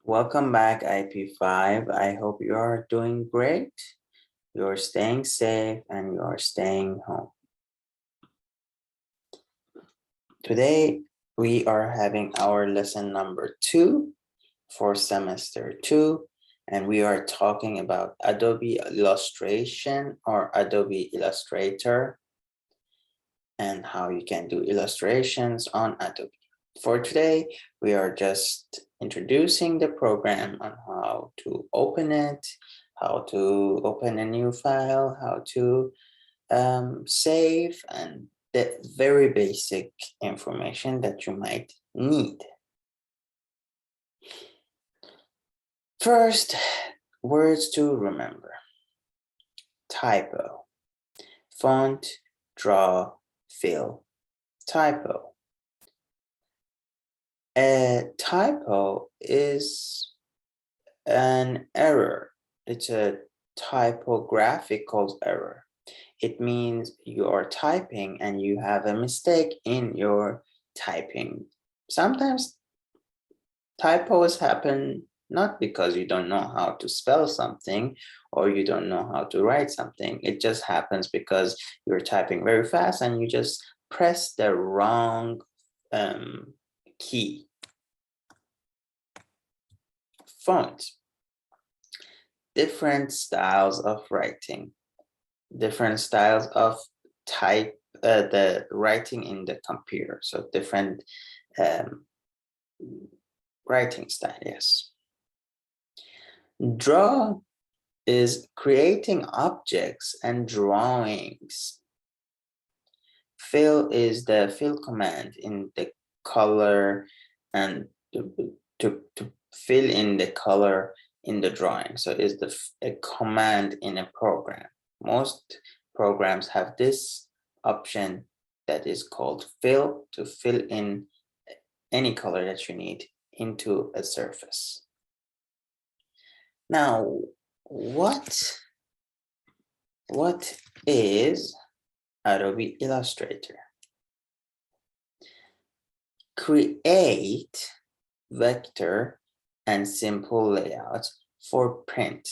Welcome back, IP5. I hope you are doing great. You're staying safe and you're staying home. Today, we are having our lesson number 2 for semester 2, and we are talking about Adobe Illustration or Adobe Illustrator and how you can do illustrations on Adobe. For today, we are just introducing the program on how to open it, how to open a new file, how to save, and the very basic information that you might need. First, words to remember. Typo. Font, draw, fill. Typo. A typo is an error. It's a typographical error. It means you are typing and you have a mistake in your typing. Sometimes typos happen not because you don't know how to spell something or you don't know how to write something. It just happens because you're typing very fast and you just press the wrong key. Font. Different styles of writing. Different styles of type, the writing in the computer. So different writing style, yes. Draw is creating objects and drawings. Fill is the fill command in the color and to fill in the color in the drawing. So it's a command in a program. Most programs have this option that is called fill, to fill in any color that you need into a surface. Now, what is Adobe Illustrator? Create vector and simple layouts for print.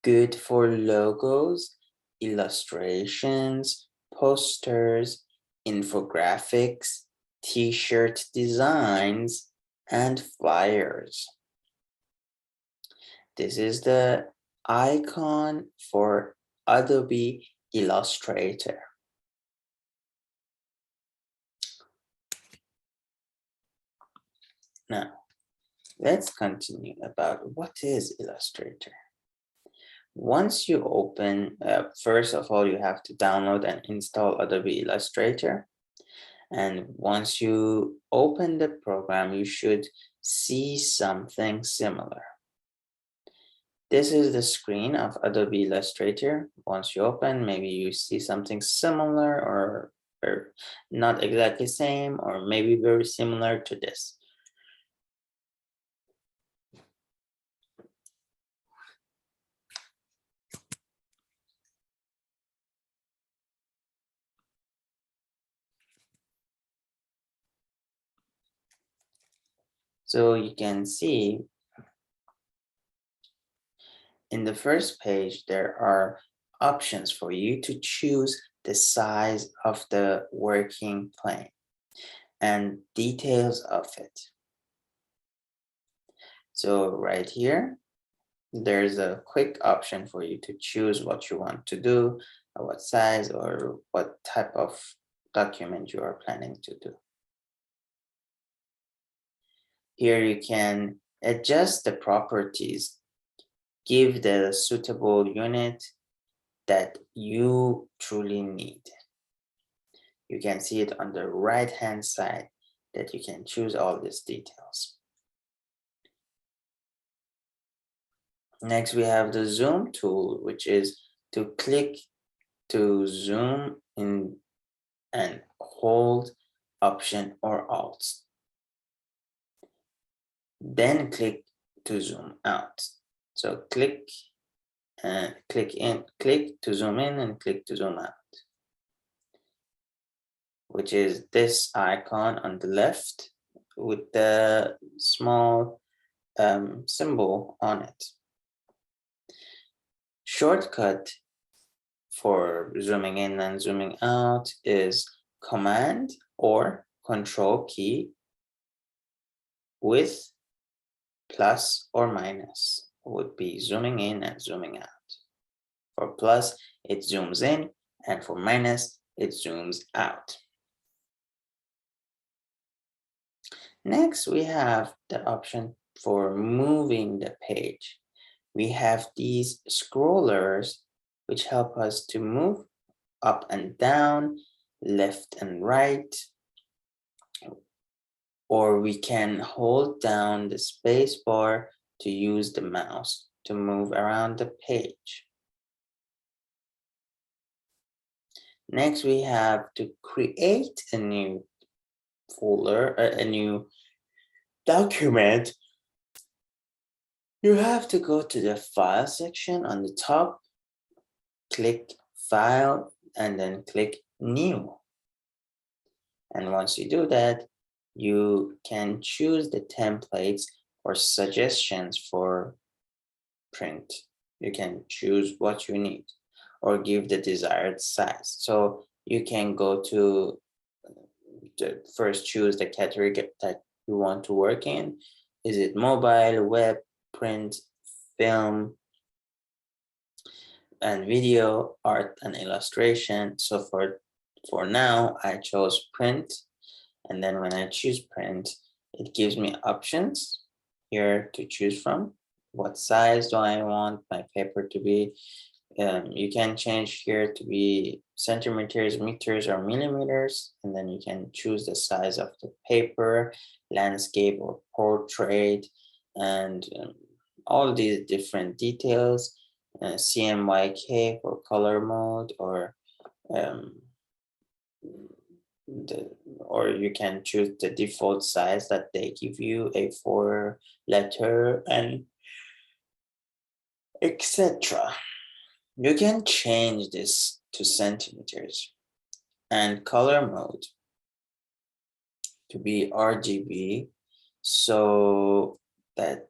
Good for logos, illustrations, posters, infographics, t-shirt designs, and flyers. This is the icon for Adobe Illustrator. Now, let's continue about what is Illustrator. Once you open, first of all, you have to download and install Adobe Illustrator. And once you open the program, you should see something similar. This is the screen of Adobe Illustrator. Once you open, maybe you see something similar or not exactly same, or maybe very similar to this. So you can see in the first page, there are options for you to choose the size of the working plane and details of it. So right here, there's a quick option for you to choose what you want to do, or what size, or what type of document you are planning to do. Here you can adjust the properties, give the suitable unit that you truly need. You can see it on the right-hand side that you can choose all these details. Next, we have the zoom tool, which is to click to zoom in and hold Option or Alt. Then click to zoom out. So click and click to zoom in and click to zoom out, which is this icon on the left with the small symbol on it. Shortcut for zooming in and zooming out is Command or Control key with plus or minus would be zooming in and zooming out. For plus, it zooms in, and for minus, it zooms out. Next, we have the option for moving the page. We have these scrollers which help us to move up and down, left and right, or we can hold down the space bar to use the mouse to move around the page. Next, we have to create a new folder, a new document. You have to go to the file section on the top, click file, and then click new. And once you do that, you can choose the templates or suggestions for print. You can choose what you need or give the desired size. So you can go to first choose the category that you want to work in. Is it mobile, web, print, film, and video, art, and illustration? So for now, I chose print. And then when I choose print, it gives me options here to choose from. What size do I want my paper to be? You can change here to be centimeters, meters, or millimeters. And then you can choose the size of the paper, landscape or portrait, and all these different details. CMYK for color mode, or you can choose the default size that they give you, A4 letter, and etc. You can change this to centimeters and color mode to be RGB, so that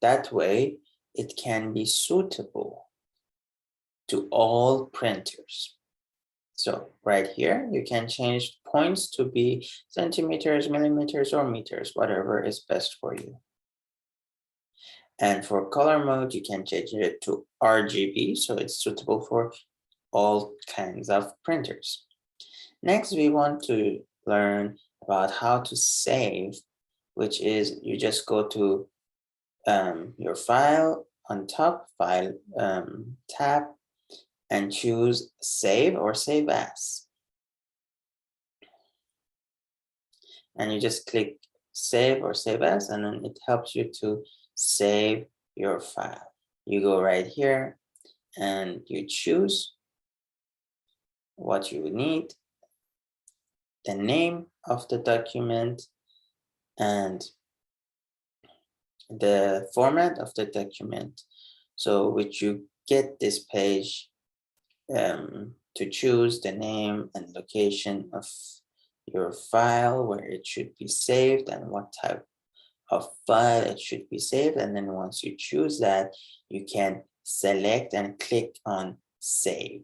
that way it can be suitable to all printers. So right here, you can change points to be centimeters, millimeters, or meters, whatever is best for you. And for color mode, you can change it to RGB, so it's suitable for all kinds of printers. Next, we want to learn about how to save, which is you just go to your file on top, file tab, and choose save or save as. And you just click save or save as, and then it helps you to save your file. You go right here and you choose what you need, the name of the document, and the format of the document. So which you get this page to choose the name and location of your file, where it should be saved and what type of file it should be saved. And then once you choose that, you can select and click on save.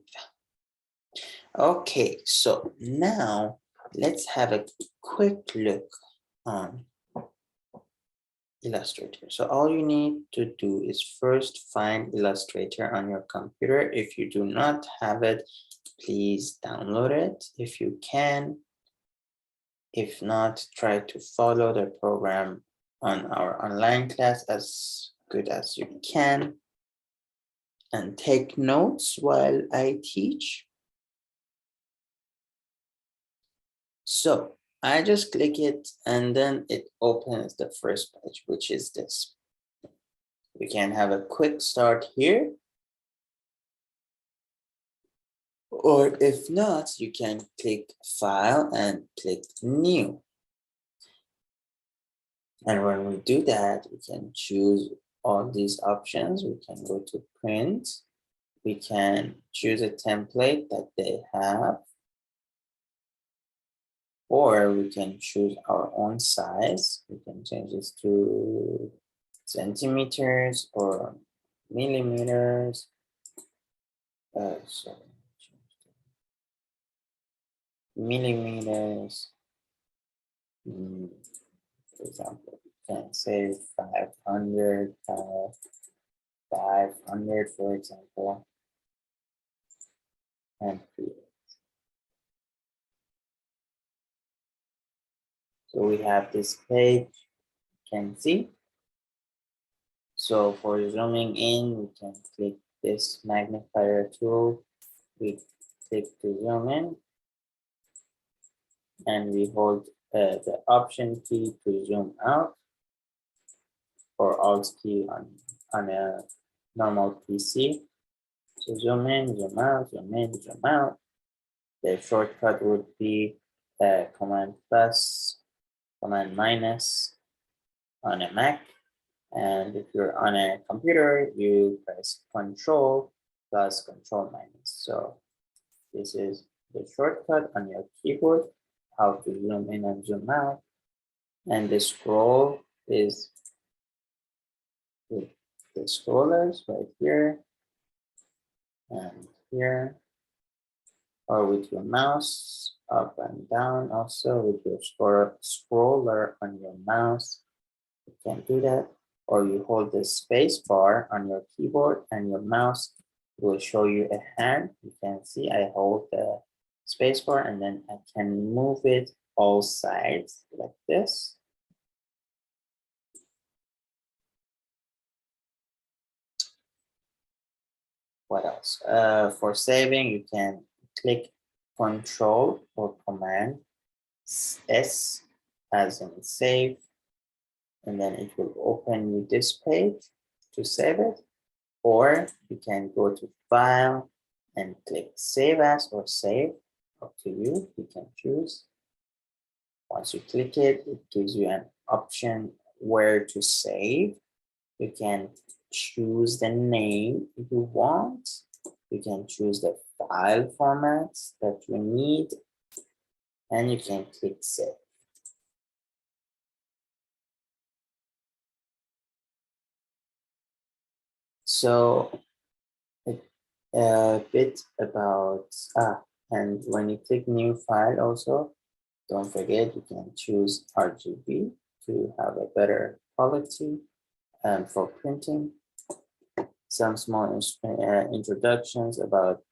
Okay, so now let's have a quick look on Illustrator. So all you need to do is first find Illustrator on your computer. If you do not have it, please download it if you can. If not, try to follow the program on our online class as good as you can, and take notes while I teach. So I just click it and then it opens the first page, which is this. You can have a quick start here. Or if not, you can click File and click New. And when we do that, we can choose all these options. We can go to Print. We can choose a template that they have. Or we can choose our own size. We can change this to centimeters or millimeters. Sorry. Millimeters. For example, you can say 500, 500, for example, and create. So we have this page, you can see. So for zooming in, we can click this magnifier tool. We click to zoom in, and we hold the Option key to zoom out, or Alt key on a normal PC. So zoom in, zoom out, zoom in, zoom out. The shortcut would be Command plus, Command minus on a Mac. And if you're on a computer, you press Control plus Control minus. So this is the shortcut on your keyboard, how to zoom in and zoom out. And the scroll is with the scrollers right here and here, or with your mouse up and down, also with your scroller on your mouse. You can do that, or you hold the space bar on your keyboard and your mouse will show you a hand. You can see I hold the space bar and then I can move it all sides like this. What else? For saving, you can click Control or Command S as in save, and then it will open you this page to save it. Or you can go to File and click Save As or Save, up to you, you can choose. Once you click it, it gives you an option where to save. You can choose the name you want. You can choose the file formats that you need, and you can click Save. So a bit about, and when you click New File also, don't forget you can choose RGB to have a better quality for printing. Some small introductions about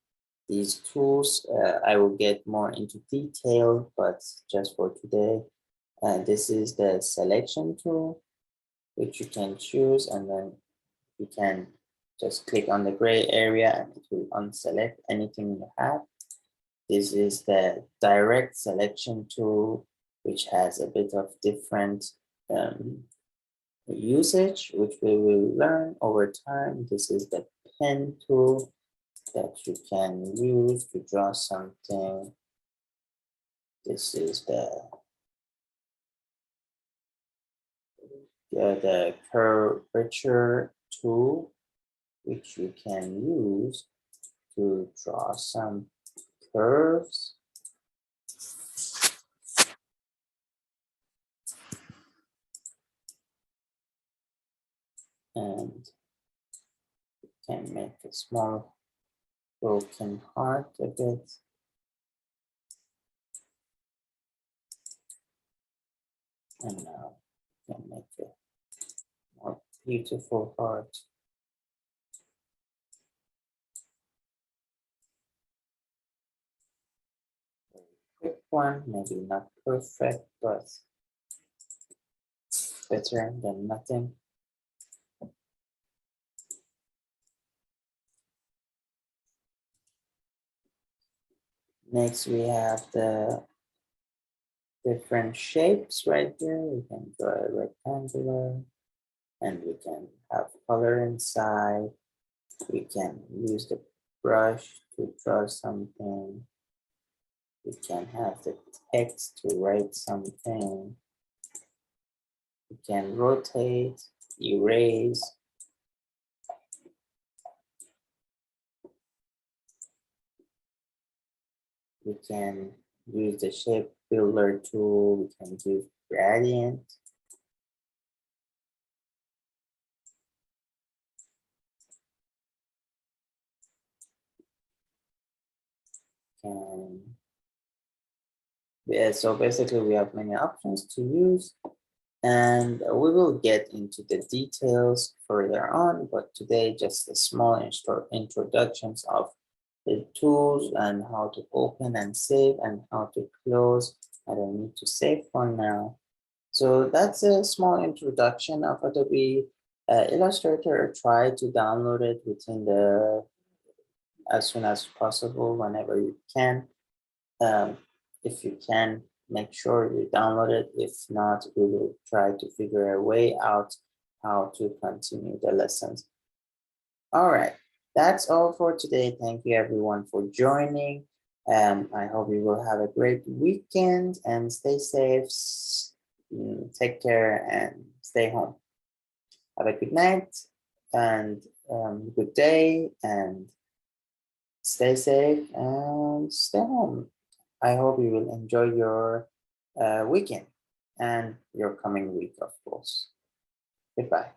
these tools. I will get more into detail, but just for today, this is the selection tool, which you can choose, and then you can just click on the gray area and it will unselect anything you have. This is the direct selection tool, which has a bit of different usage, which we will learn over time. This is the pen tool that you can use to draw something. This is the curvature tool, which you can use to draw some curves. And you can make a small broken heart of it. And now you can make a more beautiful heart. Very quick one, maybe not perfect, but better than nothing. Next, we have the different shapes right here. We can draw a rectangular, and we can have color inside. We can use the brush to draw something. We can have the text to write something. We can rotate, erase. We can use the shape builder tool. We can use gradient. can, yeah, so basically we have many options to use, and we will get into the details further on, but today just a small introductions of the tools and how to open and save and how to close. I don't need to save for now. So that's a small introduction of Adobe Illustrator. Try to download it within the as soon as possible, whenever you can. If you can, make sure you download it. If not, we will try to figure a way out how to continue the lessons. All right, that's all for today. Thank you everyone for joining. I hope you will have a great weekend and stay safe, take care and stay home. Have a good night and good day and stay safe and stay home. I hope you will enjoy your weekend and your coming week, of course. Goodbye.